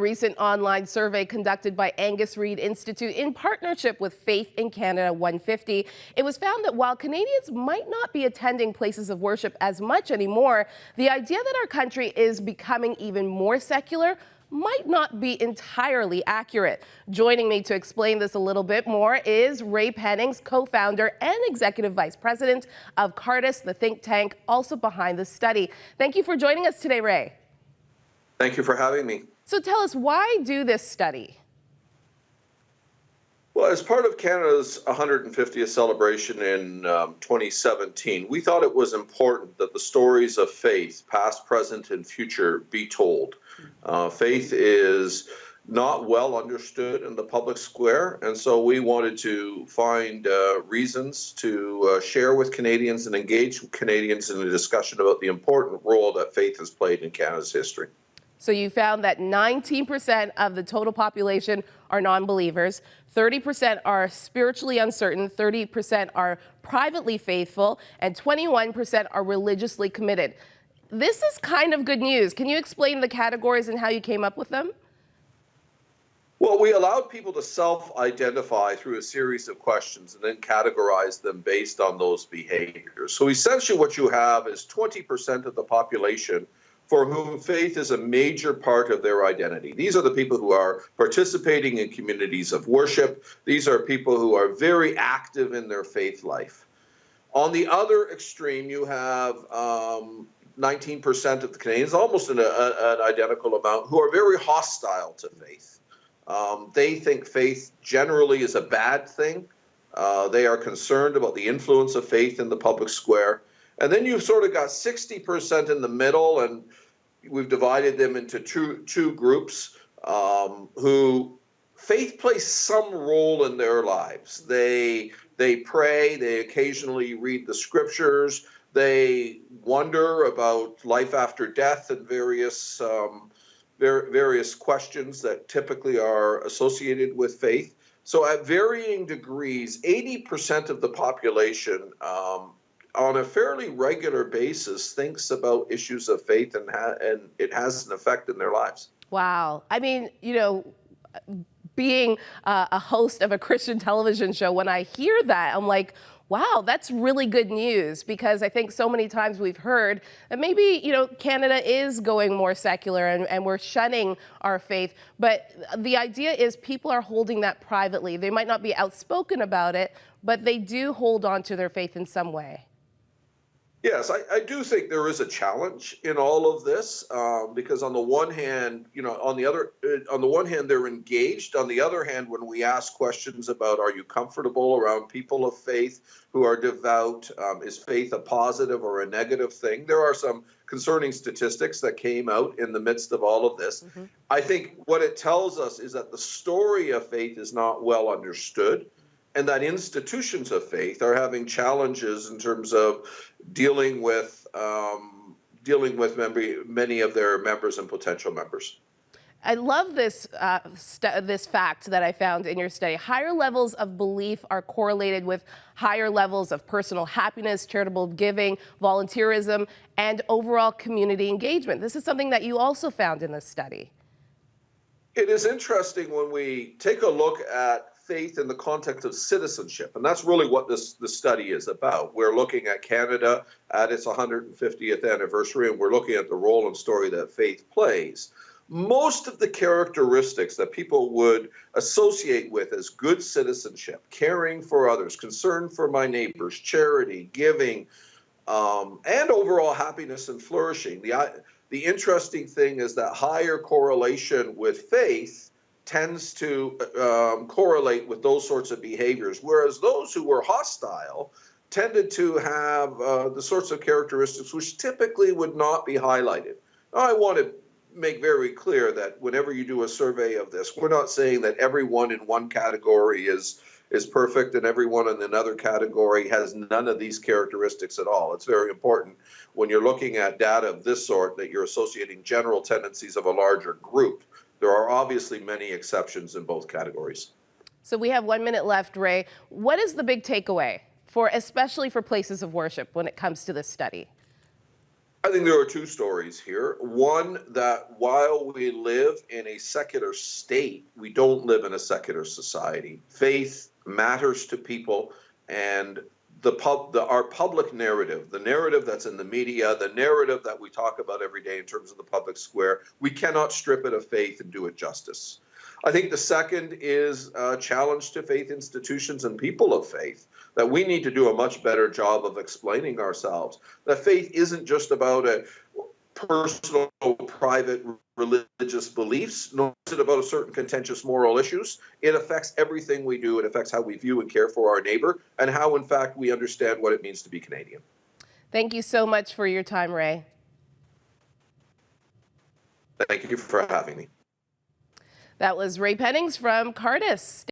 recent online survey conducted by Angus Reid Institute in partnership with Faith in Canada 150. It was found that while Canadians might not be attending places of worship as much anymore, the idea that our country is becoming even more secular might not be entirely accurate. Joining me to explain this a little bit more is Ray Pennings, co-founder and executive vice president of Cardus, the think tank also behind the study. Thank you for joining us today, Ray. Thank you for having me. So tell us, why do this study? Well, as part of Canada's 150th celebration in 2017, we thought it was important that the stories of faith, past, present, and future, be told. Faith is not well understood in the public square, and so we wanted to find reasons to share with Canadians and engage Canadians in a discussion about the important role that faith has played in Canada's history. So you found that 19% of the total population are non-believers, 30% are spiritually uncertain, 30% are privately faithful, and 21% are religiously committed. This is kind of good news. Can you explain the categories and how you came up with them? Well, we allowed people to self-identify through a series of questions and then categorize them based on those behaviors. So essentially what you have is 20% of the population for whom faith is a major part of their identity. These are the people who are participating in communities of worship. These are people who are very active in their faith life. On the other extreme, you have 19% of the Canadians, almost an identical amount, who are very hostile to faith. They think faith generally is a bad thing. They are concerned about the influence of faith in the public square. And then you've sort of got 60% in the middle, and we've divided them into two groups who faith plays some role in their lives. They pray, they occasionally read the scriptures, they wonder about life after death and various questions that typically are associated with faith. So at varying degrees, 80% of the population on a fairly regular basis thinks about issues of faith, and it has an effect in their lives. Wow. I mean, you know, being a host of a Christian television show, when I hear that, I'm like, wow, that's really good news, because I think so many times we've heard that maybe, you know, Canada is going more secular and we're shunning our faith. But the idea is people are holding that privately. They might not be outspoken about it, but they do hold on to their faith in some way. Yes, I do think there is a challenge in all of this because on the one hand, you know, on the one hand, they're engaged. On the other hand, when we ask questions about, are you comfortable around people of faith who are devout? Is faith a positive or a negative thing? There are some concerning statistics that came out in the midst of all of this. Mm-hmm. I think what it tells us is that the story of faith is not well understood, and that institutions of faith are having challenges in terms of dealing with many of their members and potential members. I love this this fact that I found in your study. Higher levels of belief are correlated with higher levels of personal happiness, charitable giving, volunteerism, and overall community engagement. This is something that you also found in this study. It is interesting when we take a look at faith in the context of citizenship, and that's really what the study is about. We're looking at Canada at its 150th anniversary, and we're looking at the role and story that faith plays. Most of the characteristics that people would associate with as good citizenship, caring for others, concern for my neighbors, charity, giving, and overall happiness and flourishing. The interesting thing is that higher correlation with faith tends to correlate with those sorts of behaviors, whereas those who were hostile tended to have the sorts of characteristics which typically would not be highlighted. Now, I want to make very clear that whenever you do a survey of this, we're not saying that everyone in one category is perfect and everyone in another category has none of these characteristics at all. It's very important when you're looking at data of this sort that you're associating general tendencies of a larger group. There are obviously many exceptions in both categories. So we have 1 minute left, Ray. What is the big takeaway, especially for places of worship, when it comes to this study? I think there are two stories here. One, that while we live in a secular state, we don't live in a secular society. Faith matters to people, and our public narrative, the narrative that's in the media, the narrative that we talk about every day in terms of the public square, we cannot strip it of faith and do it justice. I think the second is a challenge to faith institutions and people of faith, that we need to do a much better job of explaining ourselves. That faith isn't just about a personal, private religious beliefs, nor is it about a certain contentious moral issues. It affects everything we do. It affects how we view and care for our neighbor, and how, in fact, we understand what it means to be Canadian. Thank you so much for your time, Ray. Thank you for having me. That was Ray Pennings from Cardus.